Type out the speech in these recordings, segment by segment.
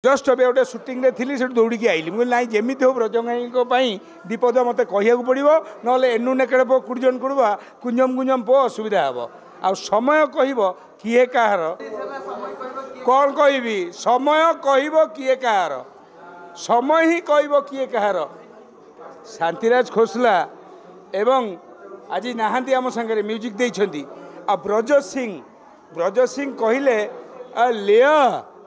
Just अब गोटे suiting थी से दौड़ी आईली मुझे ना जमी हो ब्रजंगाई दीपद मत कह पड़ो ना एनु नेकड़े पो कुड़जन कुड़वा कुंजम कुंजम पो असुविधा हे आ समय कह किए कहार कौन कहि समय कह किए कहार समय ही कह किए कहार शांतिराज खोसला एवं आज नहांती आम सांगे म्यूजिक देइछंती आ ब्रज सिंह कहले ले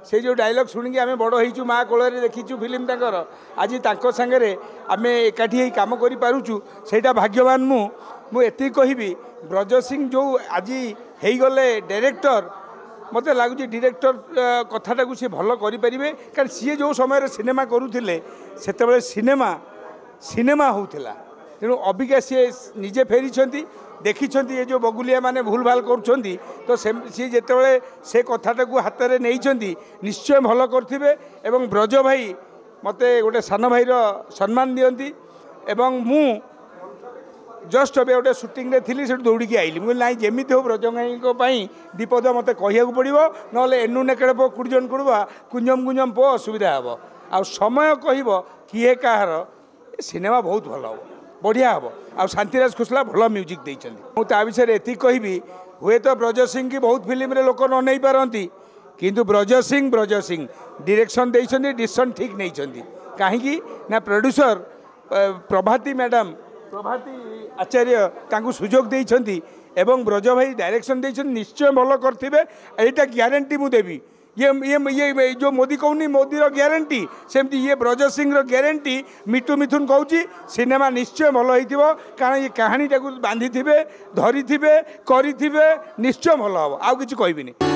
से जो डायलॉग शुणिकी आम बड़ हो माँ कोल देखीचु फिल्म तंकर आज सांगे आम एकाठी काम करा भाग्यवान मुझे कहबी ब्रज सिंह जो आज गले डायरेक्टर मत लगुच डायरेक्टर कथाटा को सी भल करें कारण सी जो समय सिनेमा करुले से सिनेमा होता तेणु अबिका सी निजे फेरी देखी ये जो बगुलिया माने भूल भाल कर तो सी जिते से कथाटा को हाथ में नहीं निश्चय भल करें एवं ब्रज भाई मते गोटे सान भाई सम्मान दियंती एवं मु जस्ट अब गोटे सुटिंग थी से दौड़ी आईली मुझे ना जमी हो ब्रजंगाई दीपद मत कह पड़ो ना एनु नेकड़े पो कुड़जन कुड़वा कुंजम कुंजम पो असुविधा हे आ समय कह किए कहार सिनेमा बहुत भल हम बढ़िया हम आ शांतिराज खोसला भल म्यूजिक देते मुझे विषय ये कहबी हुए तो ब्रज सिंह की बहुत फिल्म रे लोक न नहीं पारती किंतु ब्रज सिंह डायरेक्शन देते डिसीजन ठीक नहीं कहीं ना प्रोड्यूसर प्रभाती मैडम प्रभाती आचार्य तांकु सुजोग देइछंती एवं ब्रज भाई डायरेक्शन देइछन निश्चय भल करथिबे एटा ग्यारंटी मु देबी ये जो मोदी कहूनी मोदीर ग्यारंटी सेमती ये ब्रज सिंह ग्यारंटी मिठू मिथुन कहूँ सिनेमा निश्चय भल हो कारण ये कहानीटा को बांधि थे धरी थे करी निश्चय भल हम आउ कि कहबिनी।